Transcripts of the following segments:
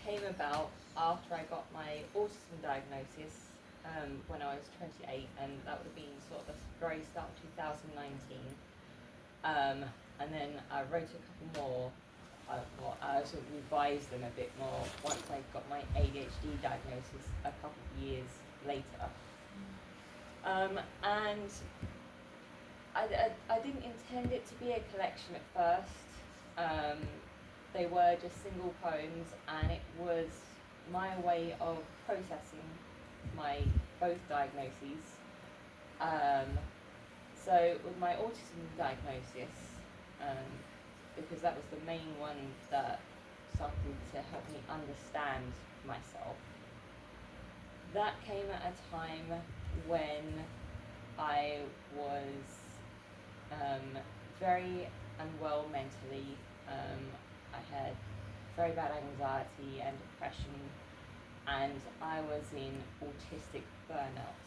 came about after I got my autism diagnosis when I was 28, and that would have been sort of the very start of 2019. And then I wrote a couple more. I sort of revised them a bit more once I got my ADHD diagnosis a couple of years later. And I didn't intend it to be a collection at first. They were just single poems, and it was my way of processing my both diagnoses. So with my autism diagnosis, because that was the main one that started to help me understand myself, that came at a time when I was very unwell mentally. I had very bad anxiety and depression, and I was in autistic burnout.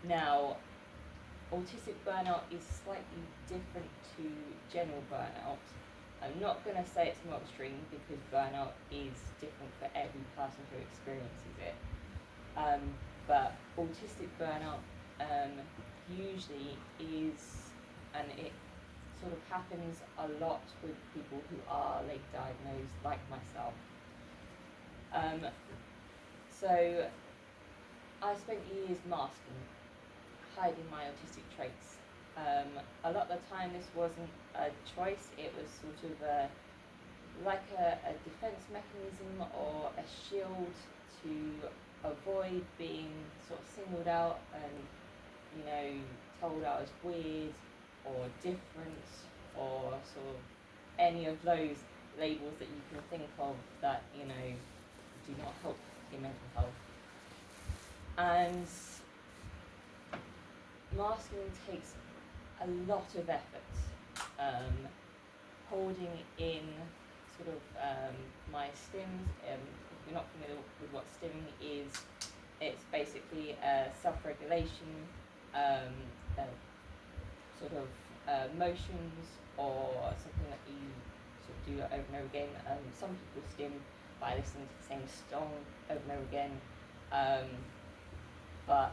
Now, autistic burnout is slightly different to general burnout. I'm not going to say it's more extreme because burnout is different for every person who experiences it. But autistic burnout usually is, and it sort of happens a lot with people who are late diagnosed, like myself. So I spent years masking, hiding my autistic traits. A lot of the time this wasn't a choice, it was sort of like a defense mechanism or a shield to avoid being sort of singled out and, told I was weird or different, or sort of any of those labels that you can think of that, do not help your mental health. And masking takes a lot of effort. Holding in sort of my stims, if you're not familiar with what stimming is, it's basically self-regulation, sort of motions or something that you sort of do over and over again. Some people stim by listening to the same song over and over again, but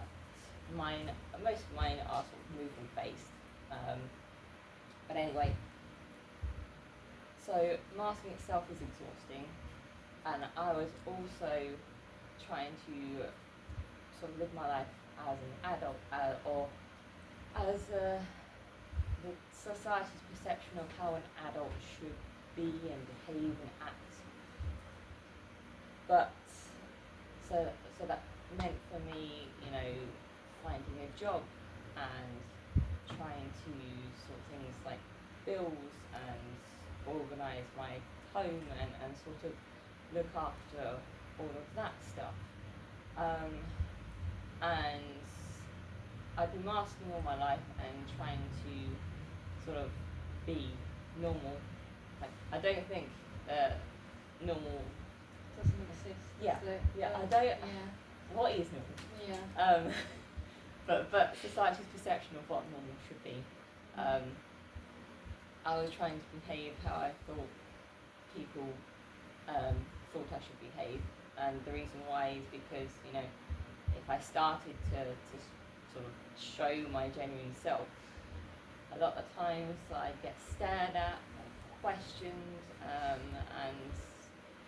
most of mine are sort of movement based. But anyway, so masking itself is exhausting, and I was also trying to sort of live my life as an adult, or as the society's perception of how an adult should be and behave and act. But so that meant for me, finding a job and trying to sort of things like bills and organise my home and sort of look after all of that stuff. And I've been masking all my life and trying to sort of be normal. Like, I don't think normal doesn't exist. I don't. Yeah. What is normal? Yeah. But society's perception of what normal should be. I was trying to behave how I thought people thought I should behave, and the reason why is because if I started to sort of show my genuine self, a lot of times I'd get stared at, questioned, and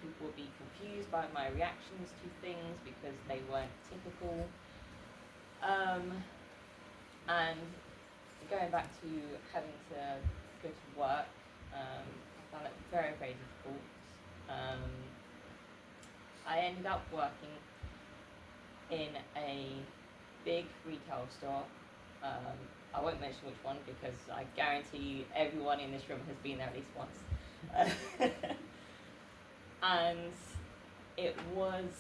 people would be confused by my reactions to things because they weren't typical. And going back to having to go to work, I found it very, very difficult. I ended up working in a big retail store. I won't mention which one because I guarantee you everyone in this room has been there at least once. And it was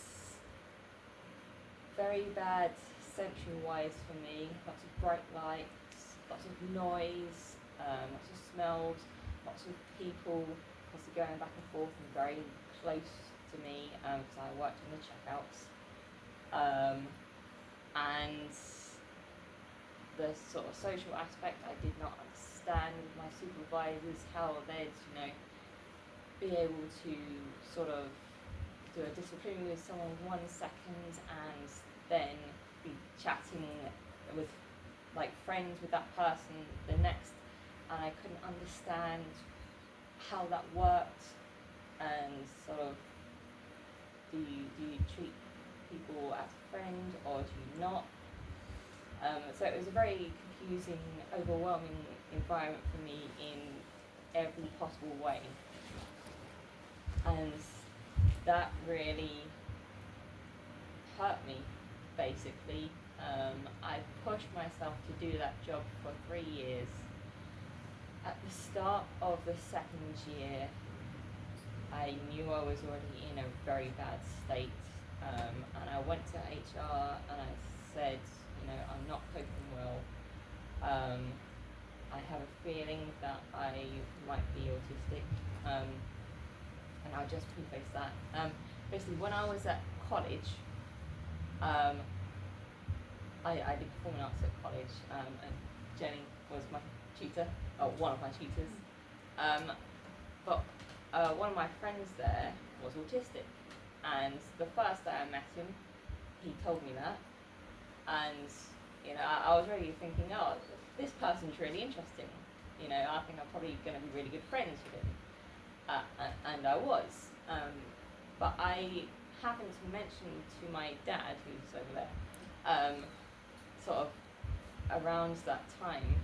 very bad sensory-wise for me. Lots of bright lights, lots of noise, lots of smells, lots of people constantly going back and forth and very close to me because I worked in the checkouts. And the sort of social aspect I did not understand with my supervisors, how they'd, be able to sort of do a disciplinary with someone 1 second and then be chatting with like friends with that person the next, and I couldn't understand how that worked, and sort of do you treat people as a friend or do you not? So it was a very confusing, overwhelming environment for me in every possible way, and that really hurt me, basically. I pushed myself to do that job for 3 years. At the start of the 2nd year, I knew I was already in a very bad state, and I went to HR and I said, I'm not coping well. I have a feeling that I might be autistic, and I'll just preface that. Basically, when I was at college, I did performing arts at college, and Jeni was my tutor, or one of my tutors. But one of my friends there was autistic, and the first day I met him, he told me that, and I was really thinking, oh, this person's really interesting. I think I'm probably going to be really good friends with him, and I was. But I happened to mention to my dad, who's over there, sort of around that time,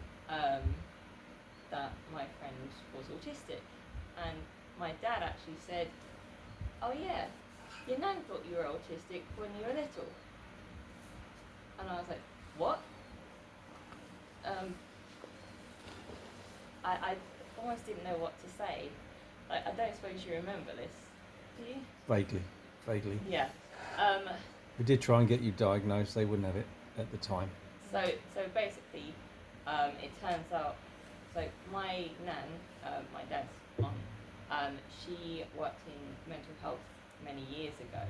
that my friend was autistic, and my dad actually said, oh yeah, your nan thought you were autistic when you were little. And I was like, what? I almost didn't know what to say. I don't suppose you remember this, do you? Vaguely. Yeah. We did try and get you diagnosed, they wouldn't have it at the time. So basically, it turns out, so my nan, my dad's mom, she worked in mental health many years ago,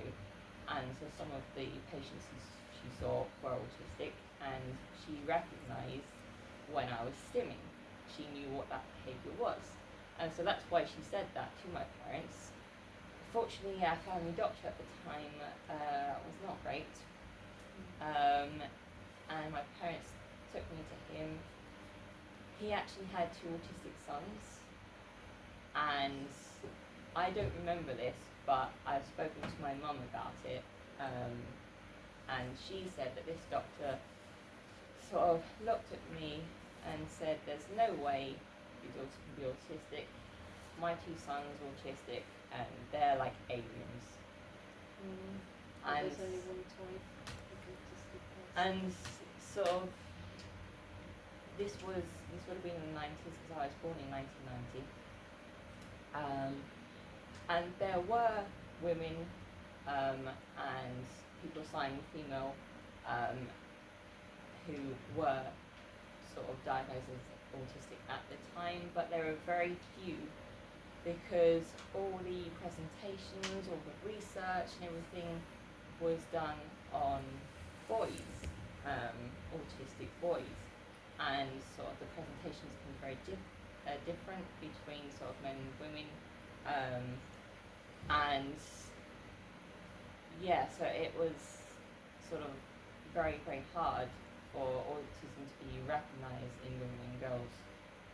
and so some of the patients she saw were autistic, and she recognised when I was stimming. She knew what that behaviour was, and so that's why she said that to my parents. Fortunately, our family doctor at the time was not great, and my parents took me to him. He actually had 2 autistic sons, and I don't remember this, but I've spoken to my mum about it, and she said that this doctor sort of looked at me and said, there's no way your daughter can be autistic. My 2 sons are autistic, and they're like aliens. And there's only one type of autistic person. And sort of, this would have been in the 90s, because I was born in 1990. And there were women and people assigned female who were sort of diagnosed as autistic at the time, but there were very few, because all the presentations, all the research and everything was done on boys, autistic boys, and sort of the presentations can be very different between sort of men and women, and yeah, so it was sort of very, very hard for autism to be recognised in women and girls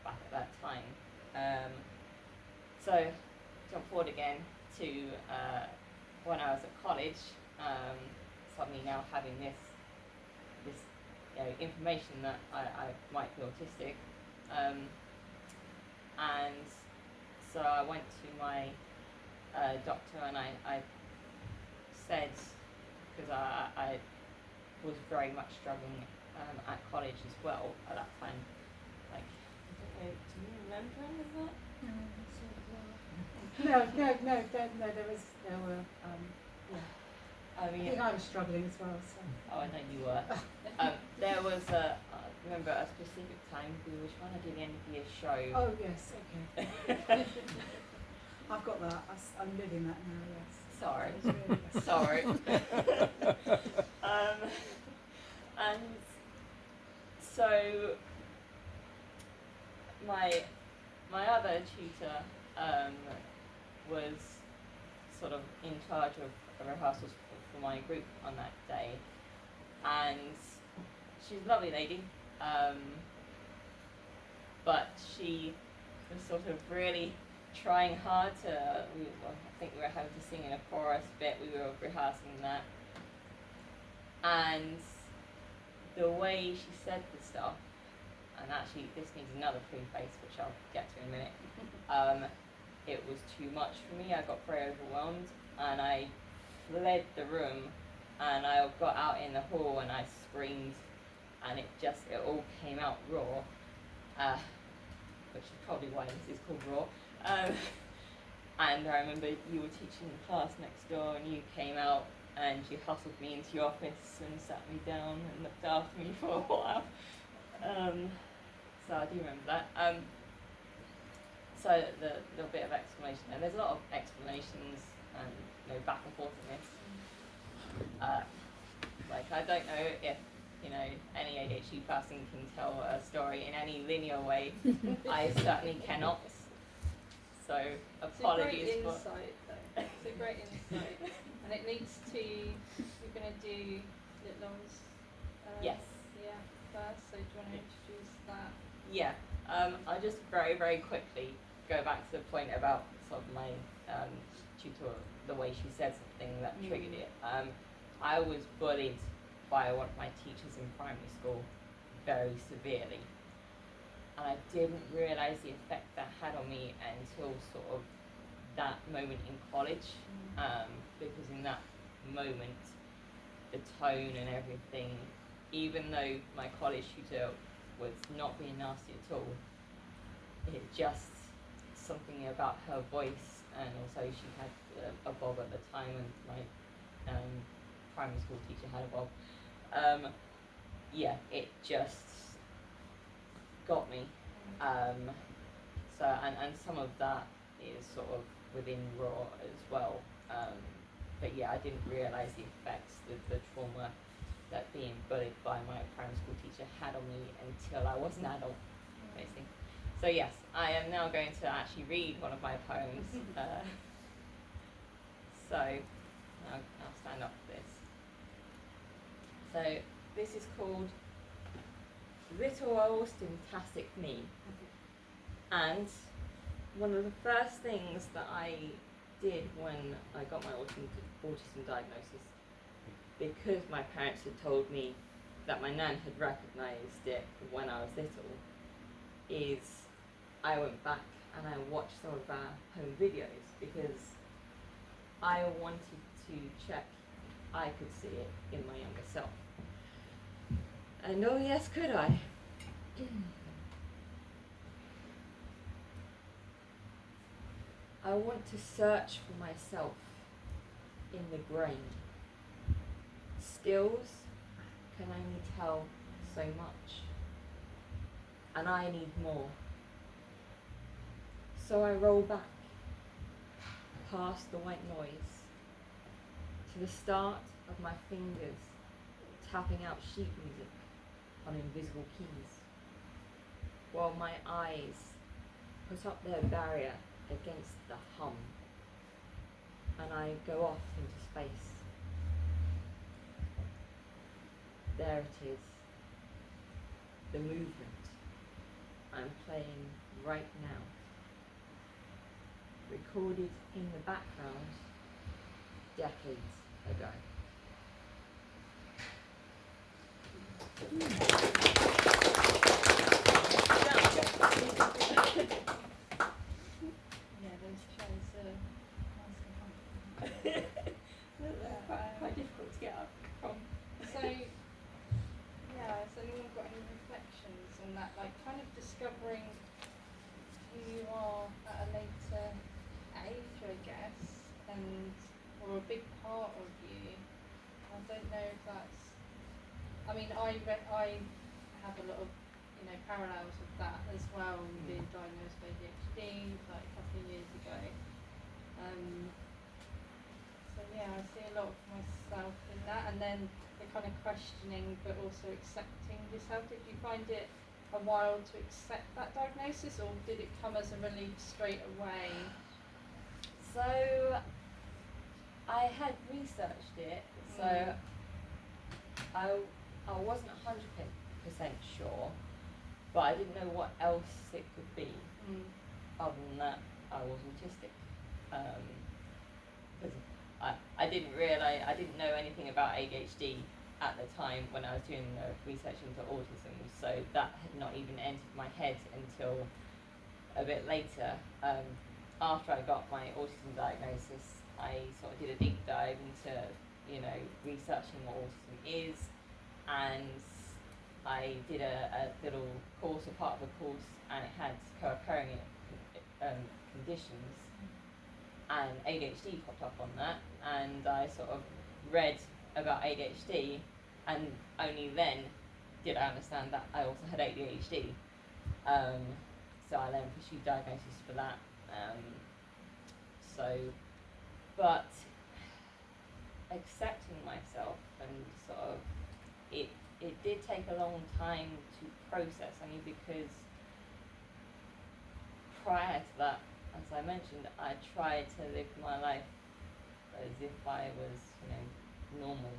back at that time. So jump forward again to when I was at college, suddenly now having this information that I might be autistic, and so I went to my doctor and I said, because I was very much struggling at college as well at that time. Like, I don't know, do you remember any of that? No, there were, yeah. I I mean, think I was struggling as well, so. oh, I know you were. There was I remember a specific time we were trying to do the end of year show. Oh, yes, okay. I've got that, I'm living that now, yes. Sorry. It was really- Sorry. And so my other tutor was sort of in charge of the rehearsals for my group on that day, and she's a lovely lady, but she was sort of really trying hard to, I think we were having to sing in a chorus bit, we were rehearsing that, and the way she said the stuff, and actually this needs another preface which I'll get to in a minute, it was too much for me. I got very overwhelmed and I fled the room and I got out in the hall and I screamed, and it all came out raw, which is probably why this is called Raw. And I remember you were teaching the class next door and you came out and you hustled me into your office and sat me down and looked after me for a while. So I do remember that. So the bit of explanation, and there's a lot of explanations and back and forth in this. Like I don't know if any ADHD person can tell a story in any linear way. I certainly cannot. So apologies it's a great for. insight, though. It's a great insight, and it leads to you're going to do Little's. Yes. Yeah. First, so do you want to introduce that? Yeah. I'll just very, very quickly go back to the point about sort of my tutor, the way she said something that triggered it. I was bullied by one of my teachers in primary school very severely. And I didn't realise the effect that had on me until sort of that moment in college. Because in that moment, the tone and everything, even though my college tutor was not being nasty at all, it just something about her voice, and also she had a bob at the time, and my primary school teacher had a bob. Yeah, it just got me. So and some of that is sort of within Raw as well. But yeah, I didn't realise the effects, the trauma that being bullied by my primary school teacher had on me until I was an adult, basically. So yes, I am now going to actually read one of my poems. So I'll stand up for this. So this is called Little Old Stintastic Me. And one of the first things that I did when I got my autism diagnosis, because my parents had told me that my nan had recognised it when I was little, is I went back and I watched some of our home videos because I wanted to check I could see it in my younger self. And oh yes, could I? I want to search for myself in the grain. Stills can only tell so much, and I need more. So I roll back, past the white noise, to the start of my fingers tapping out sheet music on invisible keys, while my eyes put up their barrier against the hum, and I go off into space. There it is, the movement I'm playing right now, recorded in the background decades ago. Yeah, those chairs are nice and comfortable. Quite difficult to get up from. So, yeah, has anyone got any reflections on that? Like, kind of discovering who you are at a later age, I guess, or a big part of you. I don't know if that's. I mean, I have a lot of parallels with that as well. Being diagnosed with ADHD like a couple of years ago. So yeah, I see a lot of myself in that, and then the kind of questioning, but also accepting yourself. Did you find it a while to accept that diagnosis, or did it come as a relief straight away? So I had researched it, so I wasn't 100% sure, but I didn't know what else it could be. Other than that, I was autistic. Because I didn't realise, I didn't know anything about ADHD at the time when I was doing the research into autism, so that had not even entered my head until a bit later. After I got my autism diagnosis, I sort of did a deep dive into, researching what autism is, and I did a little course, a part of the course, and it had co-occurring conditions, and ADHD popped up on that, and I sort of read about ADHD, and only then did I understand that I also had ADHD. So I then pursued diagnosis for that. But accepting myself and sort of, it did take a long time to process, only because prior to that, as I mentioned, I tried to live my life as if I was, normal.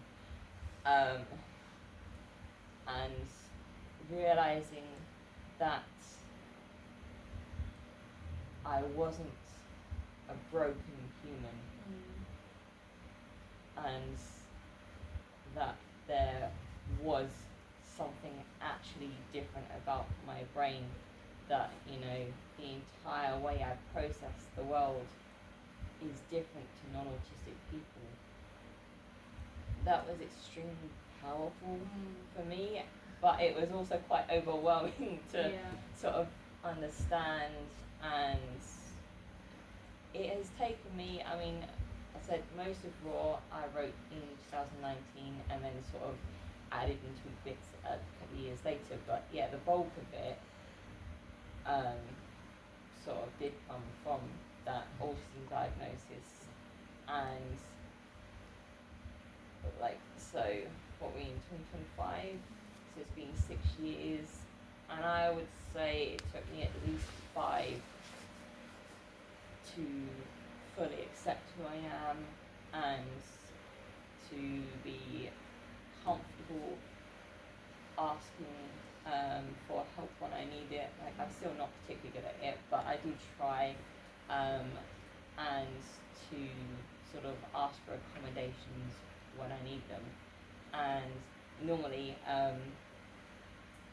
And realizing that I wasn't a broken human, and that there was something actually different about my brain, that the entire way I process the world is different to non-autistic people. That was extremely powerful for me, but it was also quite overwhelming to sort of understand, and it has taken me, I said most of Raw I wrote in 2019 and then sort of added and tweaked bits a couple of years later, but yeah, the bulk of it sort of did come from that autism diagnosis. And so what we in 2025, so it's been 6 years, and I would say it took me at least 5 to fully accept who I am and to be comfortable asking for help when I need it. I'm still not particularly good at it, but I do try, and to sort of ask for accommodations when I need them. And normally,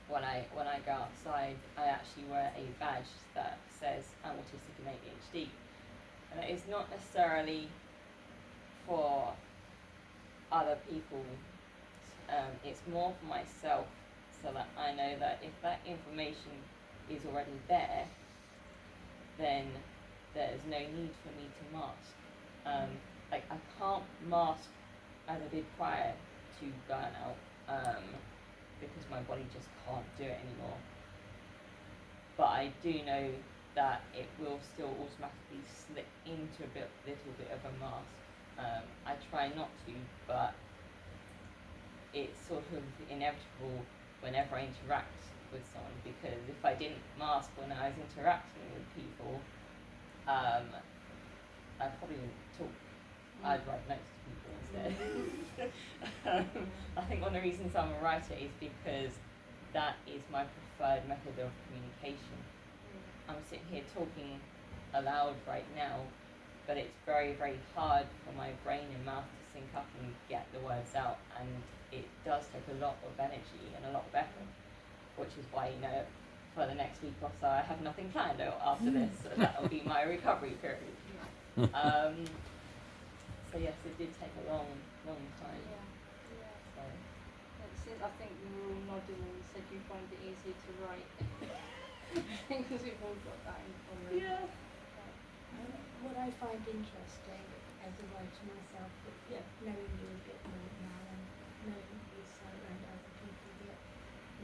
when I go outside, I actually wear a badge that says I'm autistic and ADHD. And it's not necessarily for other people, it's more for myself, so that I know that if that information is already there, then there's no need for me to mask. I can't mask as I did prior to burnout, because my body just can't do it anymore. But I do know that it will still automatically slip into a little bit of a mask. I try not to, but it's sort of inevitable whenever I interact with someone, because if I didn't mask when I was interacting with people, I probably wouldn't talk. I'd write notes to people instead. I think one of the reasons I'm a writer is because that is my preferred method of communication. I'm sitting here talking aloud right now, but it's very, very hard for my brain and mouth to sync up and get the words out, and it does take a lot of energy and a lot of effort, which is why, for the next week or so I have nothing planned after this, so that will be my recovery period. So yes, it did take a long, long time. So. I think we were all nodding when you said you find it easier to write. Because we've all got that in common. Yeah. What I find interesting as a writer myself, knowing you a bit more now and knowing Lisa and other people that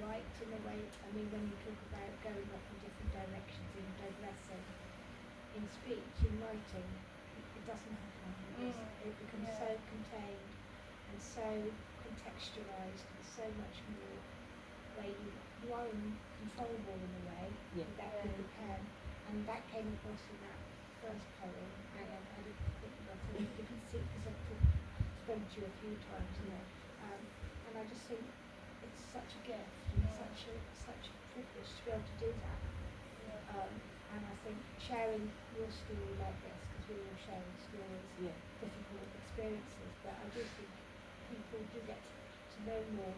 write in a way, when you talk about going off in different directions in digressing, in speech, in writing, it doesn't happen. It becomes so contained and so contextualised and so much more where you are in control more in a way with the pen, and that came across in that first poem, and I didn't think about it. You can see, because I'm talking to you a few times, and I just think it's such a gift and such a privilege to be able to do that. And I think sharing your story like this, because we're all sharing stories, difficult experiences, but I do think people do get to know more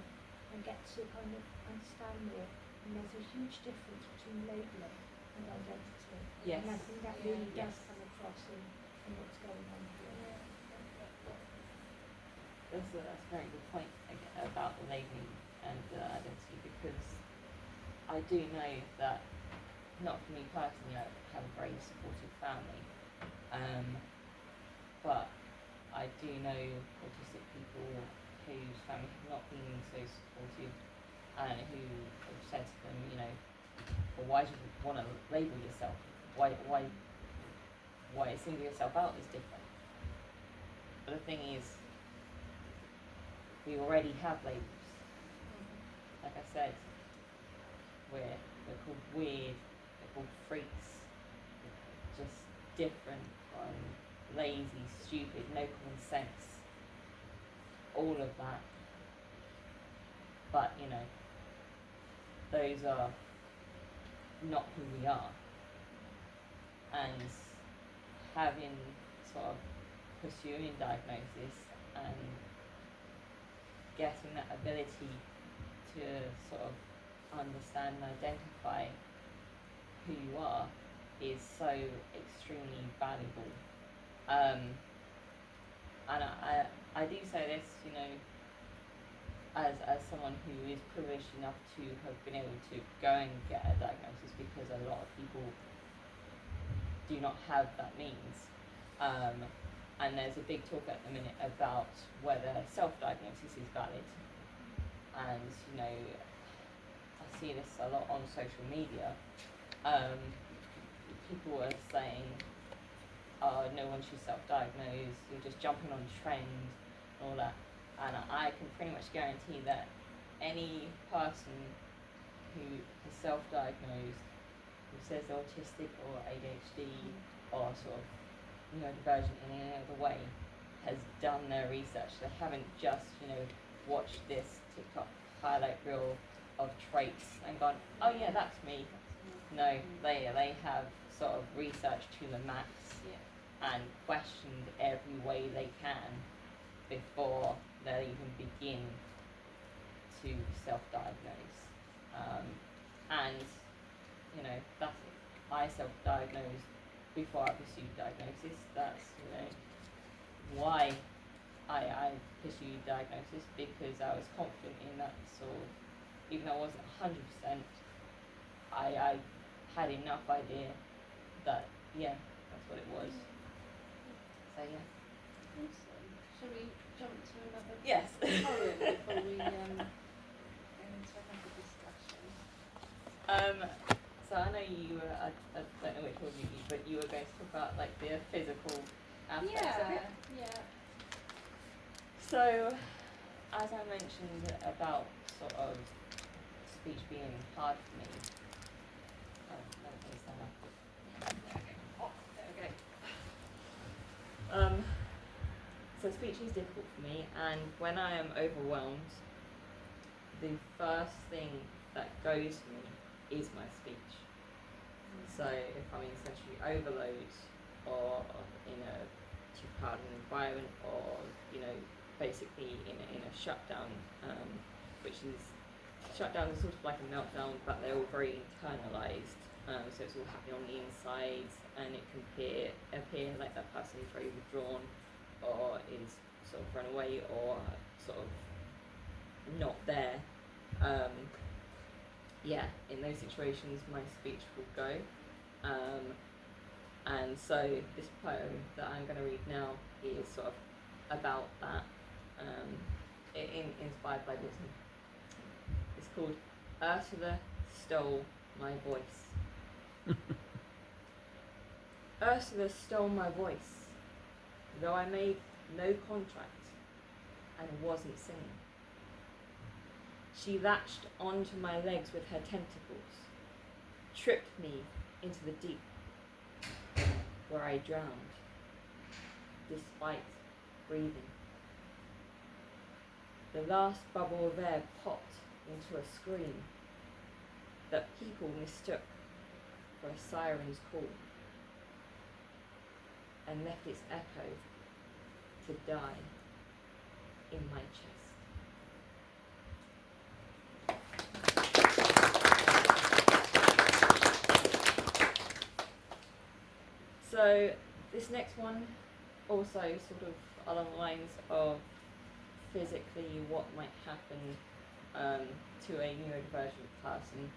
and get to kind of understand more. And there's a huge difference between labelling and identity. Yes. And I think that really Yes. does come across in what's going on here. That's a very good point about the labelling and identity, because I do know that, not for me personally, I have a very supportive family, but I do know autistic people whose family have not been so supportive, and who have said to them, well, why do you want to label yourself? Why single yourself out is different? But the thing is, we already have labels. Like I said, we're called weird, we're called freaks, just different, lazy, stupid, no common sense, all of that. But those are not who we are. And having sort of pursuing diagnosis and getting that ability to sort of understand and identify who you are is so extremely valuable. And I do say this, as someone who is privileged enough to have been able to go and get a diagnosis, because a lot of people do not have that means. And there's a big talk at the minute about whether self-diagnosis is valid. And, I see this a lot on social media. People are saying, oh, no one should self-diagnose, you're just jumping on trend, and all that. And I can pretty much guarantee that any person who is self-diagnosed, who says they're autistic or ADHD or sort of neurodivergent in any other way, has done their research. They haven't just, watched this TikTok highlight reel of traits and gone, oh yeah, that's me. No, they have sort of researched to the max and questioned every way they can before they even begin to self-diagnose. And that's it. I self-diagnosed before I pursued diagnosis. That's why I pursued diagnosis, because I was confident in that sort of, even though I wasn't 100%, I had enough idea that that's what it was. So Awesome. Shall we jump to another yes. poem before we go into another discussion? So I know you were, I don't know which one you did, but you were going to talk about like the physical aspects of it. Yeah. So, as I mentioned about sort of speech being hard for me, so speech is difficult for me, and when I am overwhelmed, the first thing that goes to me is my speech. So if I'm in sensory overload, or in a too crowded environment, or basically in a shutdown, which is shutdown is sort of like a meltdown, but they're all very internalized. So it's all happening on the inside, and it can appear like that person is very withdrawn, or is sort of run away, or sort of not there. In those situations, my speech will go. And so this poem that I'm going to read now is sort of about that, inspired by Disney. It's called Ursula Stole My Voice. Ursula stole my voice, though I made no contract and wasn't singing. She latched onto my legs with her tentacles, tripped me into the deep, where I drowned, despite breathing. the last bubble of air popped into a scream that people mistook for a siren's call and left its echo to die in my chest. So this next one also sort of along the lines of physically what might happen to a neurodivergent person.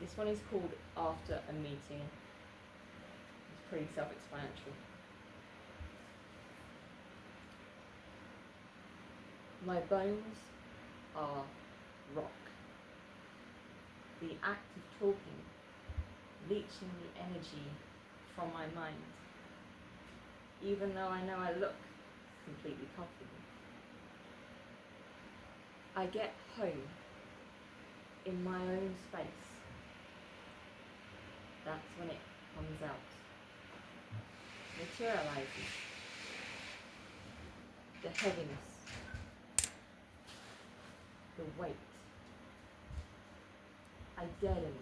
This one is called After a Meeting. It's pretty self-explanatory. My bones are rock. The act of talking, leeching the energy from my mind, even though I know I look completely comfortable. I get home in my own space. That's when it comes out, materializes. The heaviness, the weight. I deaden,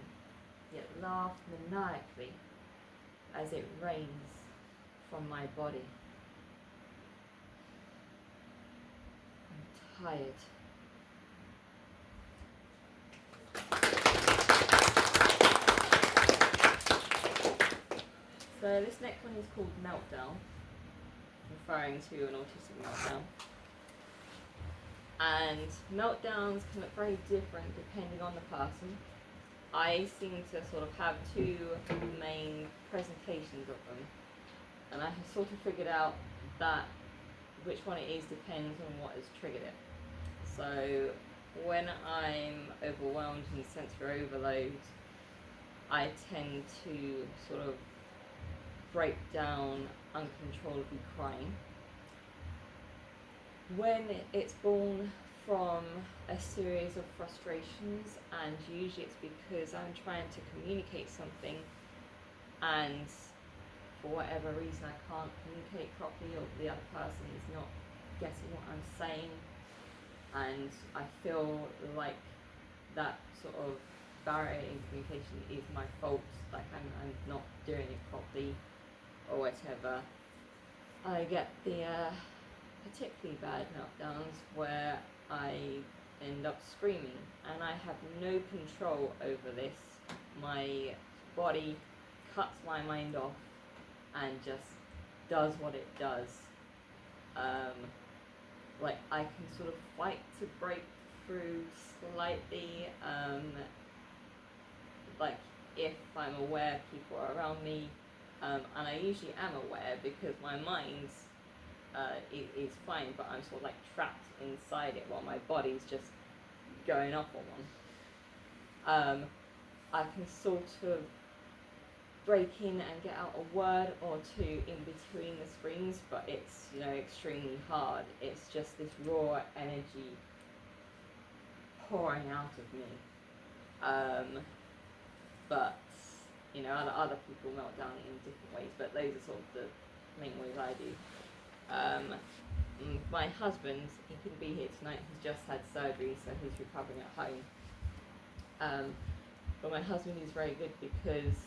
yet laugh maniacally as it rains from my body. I'm tired. So this next one is called Meltdown, referring to an autistic meltdown. And meltdowns can look very different depending on the person. I seem to sort of have two main presentations of them, and I have sort of figured out that which one it is depends on what has triggered it. So when I'm overwhelmed and sensory overload, I tend to sort of break down uncontrollably crying. When it's born from a series of frustrations, and usually it's because I'm trying to communicate something and for whatever reason I can't communicate properly, or the other person is not getting what I'm saying, and I feel like that sort of barrier in communication is my fault, like I'm not doing it properly or whatever. I get the particularly bad meltdowns where I end up screaming, and I have no control over this. My body cuts my mind off and just does what it does. Like I can sort of fight to break through slightly, like if I'm aware people are around me, and I usually am aware because my mind is fine, but I'm sort of like trapped inside it while my body's just going off on one. I can sort of break in and get out a word or two in between the screams, but it's, you know, extremely hard. It's just this raw energy pouring out of me. But you know, other people melt down in different ways, but those are sort of the main ways I do. My husband, he couldn't be here tonight, he's just had surgery, so he's recovering at home. But my husband is very good because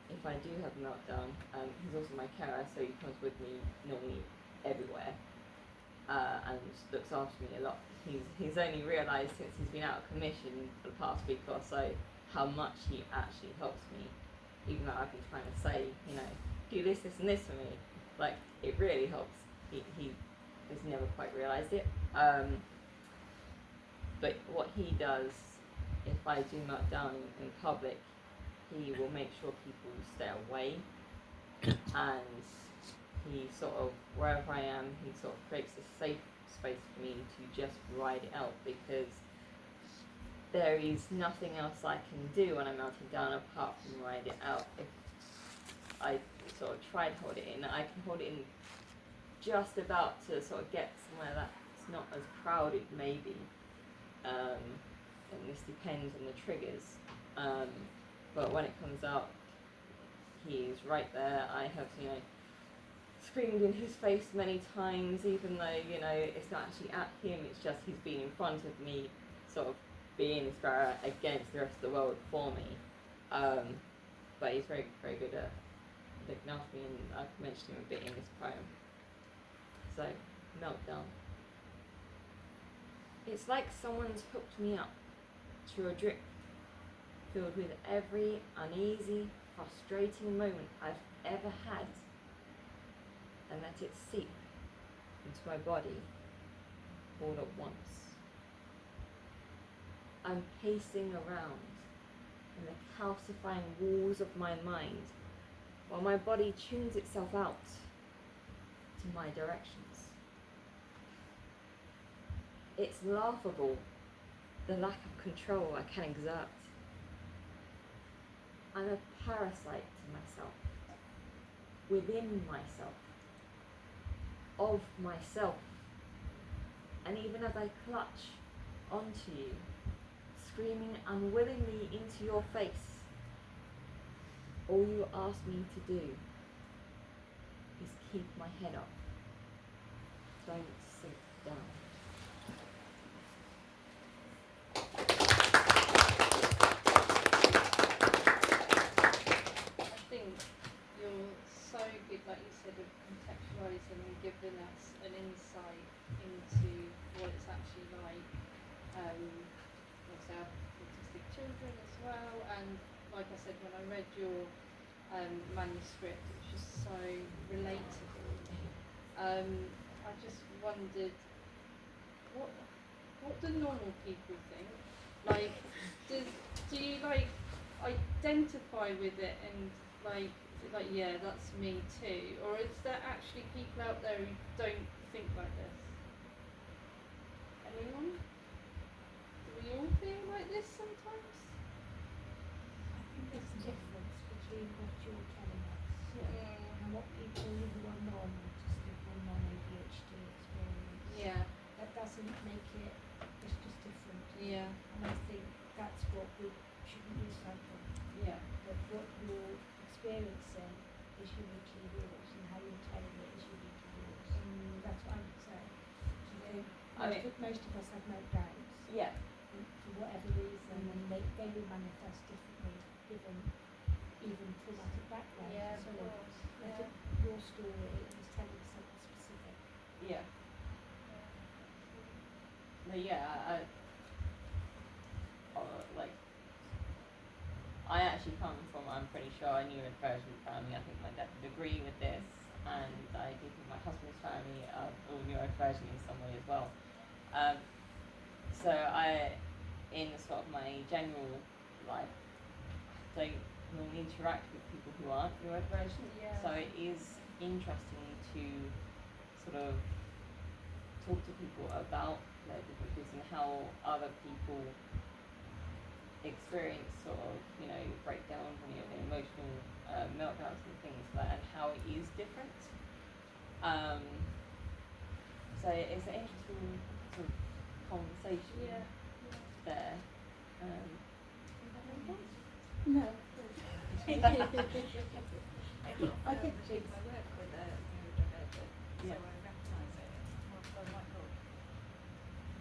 if I do have a meltdown, he's also my carer, so he comes with me normally everywhere, and looks after me a lot. He's only realised since he's been out of commission for the past week or so how much he actually helps me, even though I've been trying to say, you know, do this, this and this for me. Like, it really helps. He has never quite realised it. But what he does, if I do melt down in public, he will make sure people stay away, and he sort of, wherever I am, he sort of creates a safe space for me to just ride it out, because there is nothing else I can do when I'm melting down apart from ride it out. If I sort of try to hold it in, I can hold it in just about to sort of get somewhere that's not as crowded maybe, and this depends on the triggers, but when it comes out, he's right there. I have, you know, screamed in his face many times, even though, you know, it's not actually at him, it's just he's been in front of me, sort of being this barrier against the rest of the world for me. But he's very, very good at looking after me, and I've mentioned him a bit in this poem. So, meltdown. It's like someone's hooked me up to a drip filled with every uneasy, frustrating moment I've ever had, and let it seep into my body all at once. I'm pacing around in the calcifying walls of my mind while my body tunes itself out to my directions. It's laughable, the lack of control I can exert. I'm a parasite to myself, within myself, of myself. And even as I clutch onto you, screaming unwillingly into your face, all you ask me to do is keep my head up. Don't sink down. I think you're so good, like you said, of contextualising and giving us an insight into what it's actually like with our autistic children as well. And like I said, when I read your manuscript, it was just so relatable. I just wondered, what do normal people think? Like, do you like identify with it and like yeah, that's me too, or is there actually people out there who don't think like this? Anyone? Do we all feel like this sometimes? I think there's a difference between what you're telling us and what people who are non-autistic or non-ADHD experience. Yeah. That doesn't make it, it's just different. Yeah. And I think that's what we shouldn't lose sight of. Yeah. That what you're experiencing is uniquely yours, and how you're telling it is uniquely yours. That's what I would say. I think most of us have meltdowns. Yeah. For whatever reason, and they will manifest differently given even traumatic background. Yeah, So of course. I think your story is telling something specific. Yeah. But yeah, like, I actually come from, I'm pretty sure, a neurodivergent family. I think my dad would agree with this, and I do think my husband's family are all neurodivergent in some way as well. So in sort of my general life, I don't normally interact with people who aren't neurodivergent. Yeah. So it is interesting to sort of talk to people about their differences and how other people experience sort of, you know, breakdowns and emotional meltdowns and things like that, and how it is different. So it's an interesting sort of conversation there. No. I think I work with a neurodivergent, so I recognise it. Whilst I might not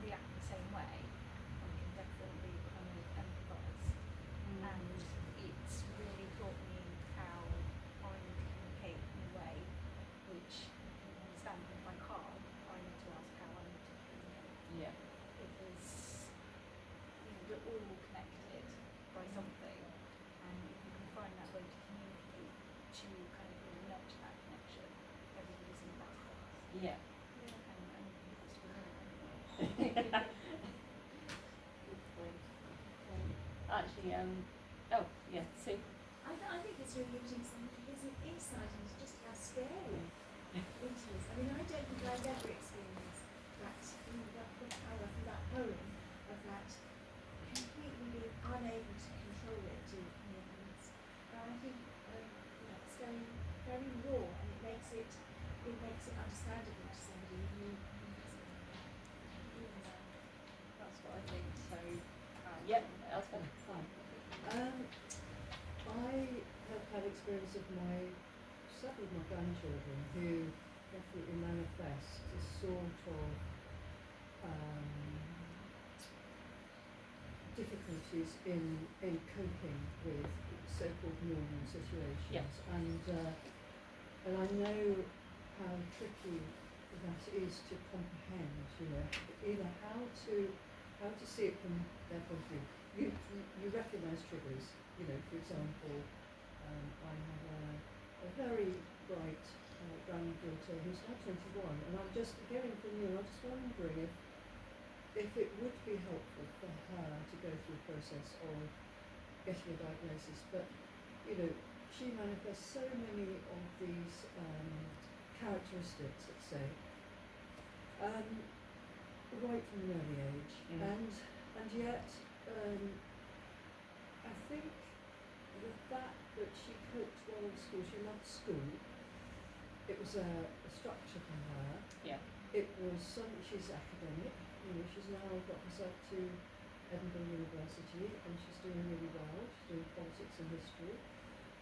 react the same way, I can definitely kind of empathise. And it's really taught me how I need to communicate in a way which I can understand. If I can't, I need to ask how I need to communicate. Yeah. Because we're all connected by something, and if you can find that way to communicate to kind of really nurture that connection, everybody's in the best place. Yeah. And that's really Good point. Actually, Sue. I think it's really interesting something his insight into just how scary it is. I mean, I don't think I've ever experienced that, that paragraph in that poem, of that completely being unable to control it to movements. And I think it's very, very raw, and it makes it understandable to somebody who has it like that. That's what I think. So. Yep. That's fine. I have had experience of my several of my grandchildren who definitely manifest a sort of difficulties in coping with so-called normal situations. Yeah. And I know how tricky that is to comprehend, either how to see it from their point of view. You recognise triggers, for example, I have a very bright granddaughter who's now 21, and I'm just hearing from you, and I'm just wondering if it would be helpful for her to go through the process of getting a diagnosis. But, she manifests so many of these characteristics, let's say, right from an early age. And yet, I think the fact that she coped well in school, she loved school, it was a structure for her. Yeah. It was she's academic, she's now got herself to Edinburgh University and she's doing really well, she's doing politics and history.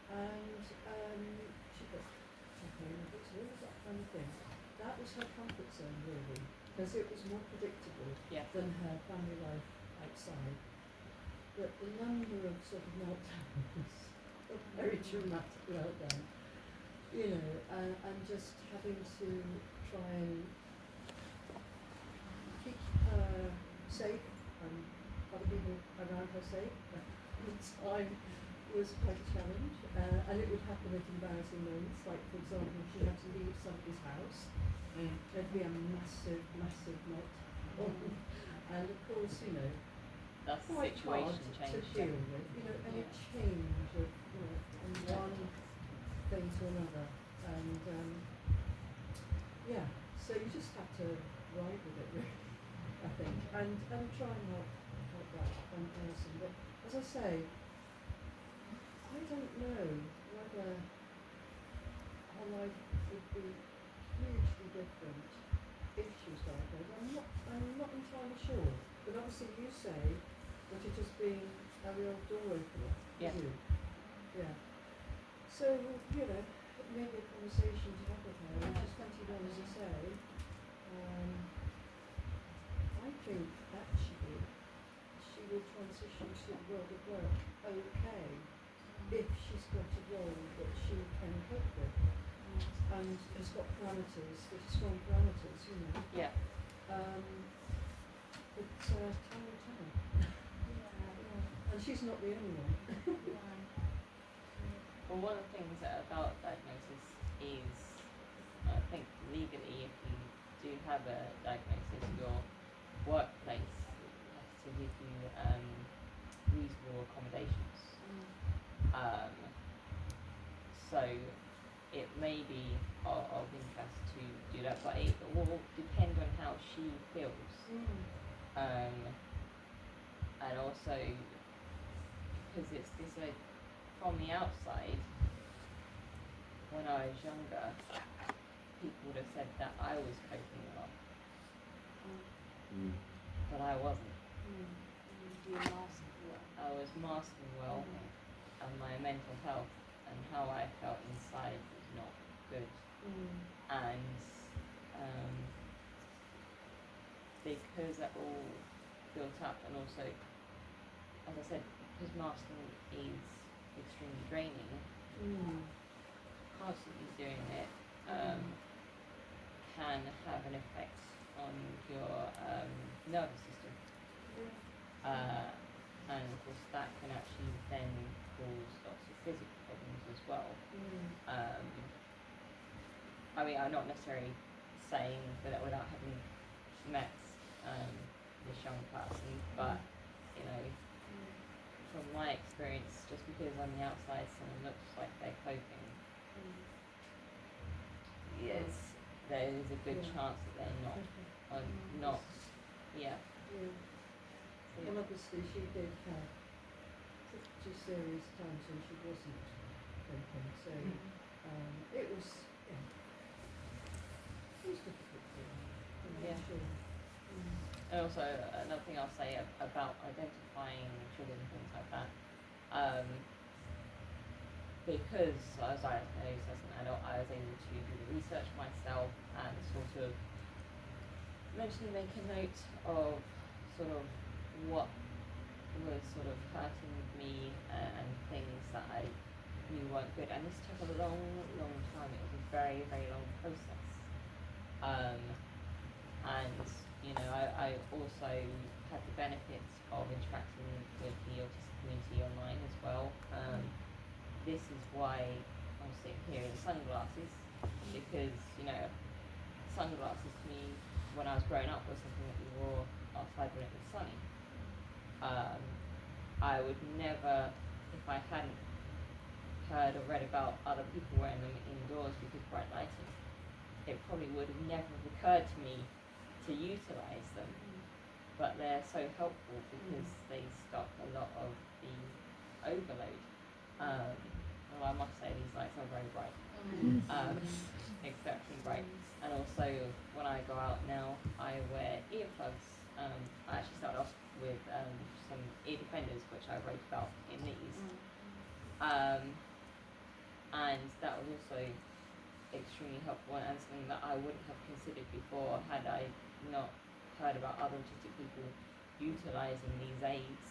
And she got okay levels, all of that kind of thing. That was her comfort zone really, because it was more predictable than her family life outside. But the number of sort of meltdowns, a very traumatic meltdown, and just having to try and keep her safe and other people around her safe at the time was quite a challenge. And it would happen at embarrassing moments, like for example, if she had to leave somebody's house, there'd be a massive meltdown. And of course, That's the quite hard situation to change. deal with, any change of, from one thing to another, and so you just have to ride with it really, I think, and try and help that one person. But as I say, I don't know whether her life would be hugely different if she was diagnosed. I'm not entirely sure, but obviously you say that it has been a real door opener for you. Yeah. So, maybe a conversation to have with her, which is 21 as I say. I think actually she will transition to the world of work okay if she's got a role that she can cope with and has got parameters, strong parameters, Yeah. But time will tell. And she's not the only one. Well, one of the things about diagnosis is, I think legally, if you do have a diagnosis, your workplace has to give you reasonable accommodations. So it may be of interest to do that, but it will depend on how she feels. And also, because it's from the outside, when I was younger, people would have said that I was coping well, but I wasn't. You master well. I was masking well, and my mental health and how I felt inside was not good. And because that all built up, and also, as I said, because masking is extremely draining, constantly doing it can have an effect on your nervous system. And of course that can actually then cause lots of physical problems as well. I mean, I'm not necessarily saying that without having met this young person, but from my experience, just because on the outside someone looks like they're coping, yes, there is a good chance that they're not. Not. Well, obviously she did have pretty serious times when she wasn't coping, so it was difficult for her. Sure. And also, another thing I'll say about identifying children and things like that, because I was diagnosed as an adult, I was able to do the research myself and sort of eventually make a note of sort of what was sort of hurting me and things that I knew weren't good. And this took a long, long time. It was a very, very long process. And you know, I also had the benefits of interacting with the autistic community online as well. This is why I'm sitting here in sunglasses, because you know, sunglasses to me when I was growing up was something that we wore outside when it was sunny. I would never, if I hadn't heard or read about other people wearing them indoors because of bright lighting, it probably would have never occurred to me to utilise them. But they're so helpful because they stop a lot of the overload. Well, I must say these lights are very bright, exceptionally bright. And also when I go out now, I wear earplugs. I actually started off with some ear defenders, which I wrote about in these. And that was also extremely helpful and something that I wouldn't have considered before had I not heard about other autistic people utilising these aids.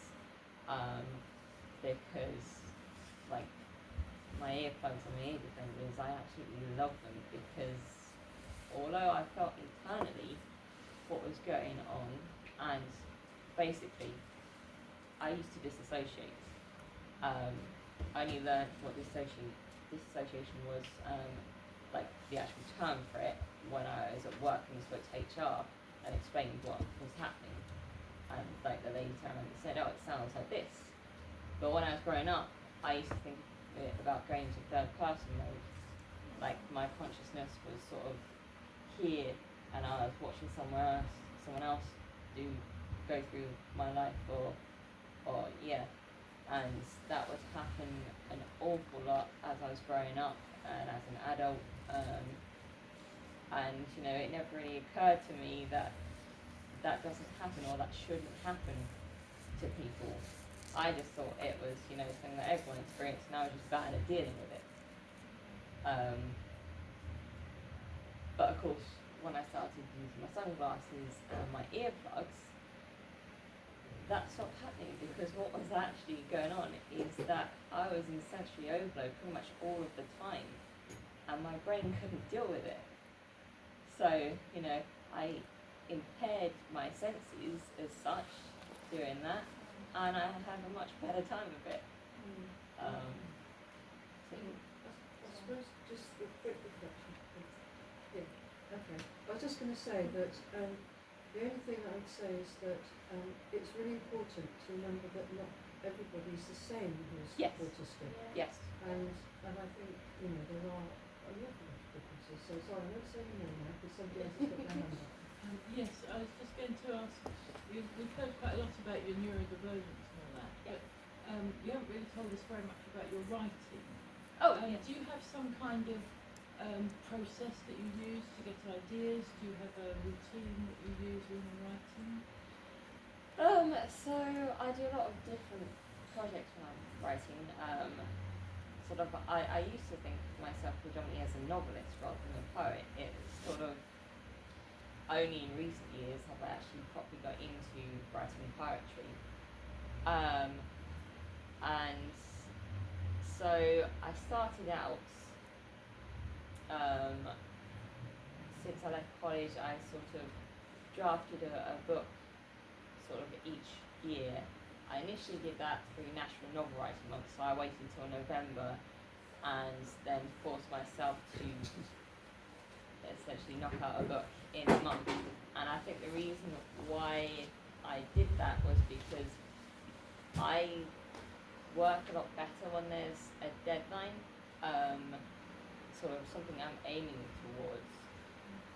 Because like my earplugs and my ear defenders, I absolutely love them because although I felt internally what was going on, and basically I used to disassociate. I only learned what disassociation was, like the actual term for it, when I was at work and spoke to HR and explained what was happening. And like the lady turned around and said, "Oh, it sounds like this." But when I was growing up, I used to think about going to third person mode. Like my consciousness was sort of here and I was watching someone else go through my life or yeah. And that would happen an awful lot as I was growing up and as an adult. And you know, it never really occurred to me that doesn't happen or that shouldn't happen to people. I just thought it was, you know, something that everyone experienced and I was just bad at dealing with it. But of course, when I started using my sunglasses and my earplugs, that stopped happening because what was actually going on is that I was in sensory overload pretty much all of the time and my brain couldn't deal with it. So, you know, I impaired my senses as such doing that, and I have a much better time of it. I suppose just a quick reflection. Yeah, okay. I was just going to say that the only thing I would say is that it's really important to remember that not everybody is the same who's Yes. autistic. Yes. And I think, you know, there are a lot of differences. So sorry, I won't say your name now because somebody else has got their hand up. Yes, I was just going to ask, we've heard quite a lot about your neurodivergence and all that, Yeah. but you haven't really told us very much about your writing. Oh, yes. Do you have some kind of process that you use to get ideas? Do you have a routine that you use when you're writing? So I do a lot of different projects when I'm writing. I used to think of myself predominantly as a novelist rather than a poet. It's sort of only in recent years have I actually properly got into writing poetry. And so I started out, since I left college, I sort of drafted a book sort of each year. I initially did that through National Novel Writing Month, so I waited until November and then forced myself to essentially knock out a book in a month. And I think the reason why I did that was because I work a lot better when there's a deadline, sort of something I'm aiming towards,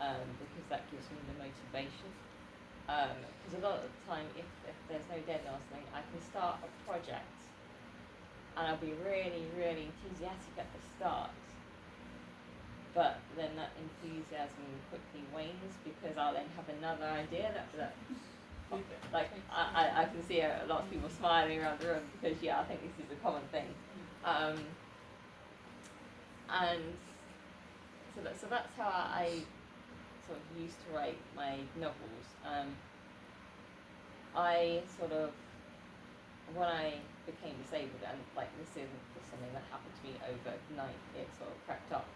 because that gives me the motivation. Because a lot of the time, if there's no deadline or something, I can start a project and I'll be really, really enthusiastic at the start. But then that enthusiasm quickly wanes because I'll then have another idea that like I can see a lot of people smiling around the room because I think this is a common thing. and so that's how I sort of used to write my novels. I sort of, when I became disabled, and like this isn't just something that happened to me overnight, it sort of crept up.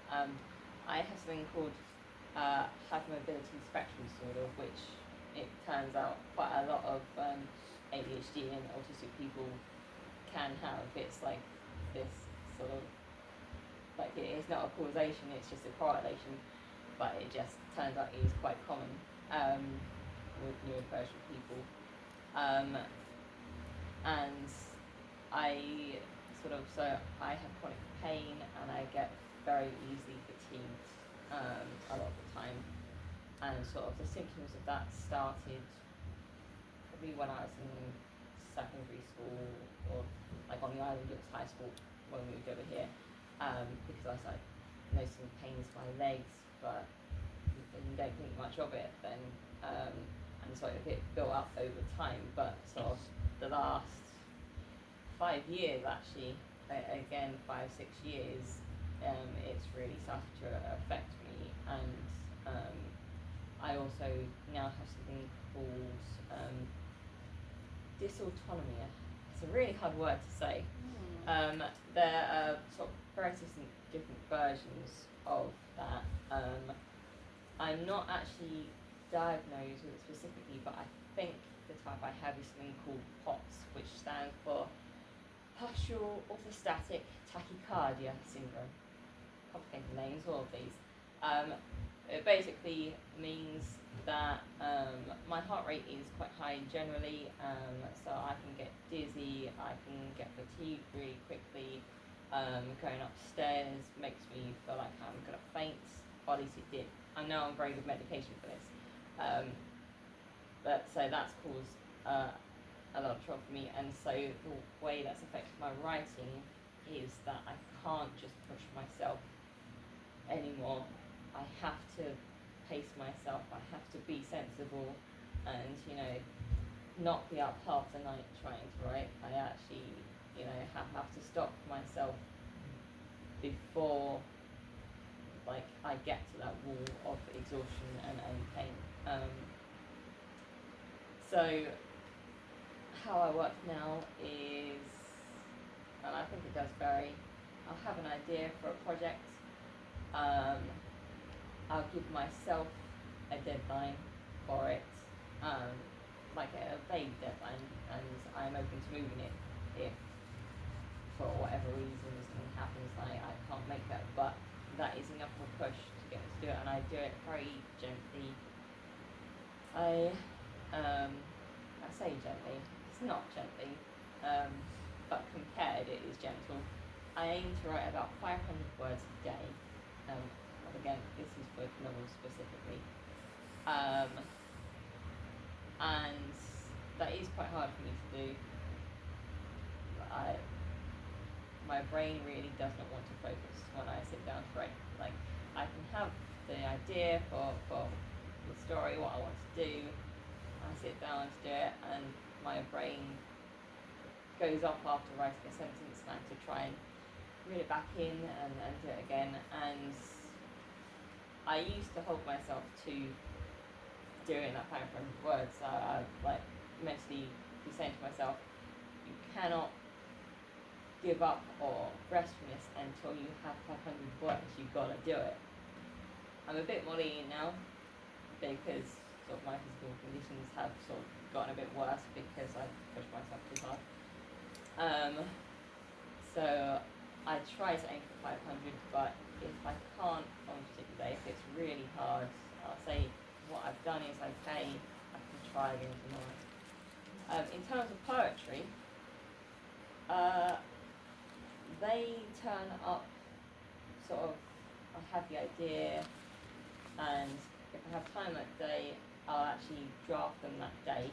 I have something called hypermobility spectrum disorder, which it turns out quite a lot of ADHD and autistic people can have. It's like this sort of, like it's not a causation, it's just a correlation, but it just turns out it is quite common with neurodivergent people. And I I have chronic pain and I get very easily fatigued a lot of the time, and sort of the symptoms of that started probably when I was in secondary school, or like on the island it was high school when we moved over here, because I was like noticing pains in my legs, but you don't think much of it then, and so it built up over time, but sort of the last 5 years actually, again 5-6 years, it's really started to affect me, and I also now have something called dysautonomia. It's a really hard word to say. There are sort of various different versions of that. I'm not actually diagnosed with it specifically, but I think the type I have is something called POTS, which stands for Partial Orthostatic Tachycardia Syndrome. Complicated names, all of these. It basically means that my heart rate is quite high generally, so I can get dizzy, I can get fatigued really quickly. Going upstairs makes me feel like I'm going to faint, or at least it did. I know I'm very good medication for this, but so that's caused a lot of trouble for me, and so the way that's affected my writing is that I can't just push myself anymore. I have to pace myself, I have to be sensible, and not be up half the night trying to write. I actually have to stop myself before like I get to that wall of exhaustion and pain. So how I work now is, and I think it does vary, I'll have an idea for a project, I'll give myself a deadline for it, like a vague deadline, and I'm open to moving it if for whatever reason something happens I can't make that, but that is enough of a push to get me to do it, and I do it very gently. I say gently, it's not gently, but compared it is gentle. I aim to write about 500 words a day, and again this is for novels specifically, and that is quite hard for me to do. My brain really does not want to focus when I sit down to write. Like, I can have the idea for the story, what I want to do, I sit down to do it, and my brain goes off after writing a sentence, and I have to try and reel it back in and do it again. And I used to hold myself to doing that 500 words. I like mentally be saying to myself, you cannot give up or rest from this until you have 500 words. You've got to do it. I'm a bit more lenient now because sort of my physical conditions have sort of gotten a bit worse because I pushed myself too hard. So I try to aim for 500, but if I can't on a particular day, if it's really hard, I'll say what I've done is okay, I can try again tomorrow. In terms of poetry, they turn up sort of, I have the idea, and if I have time that day, I'll actually draft them that day.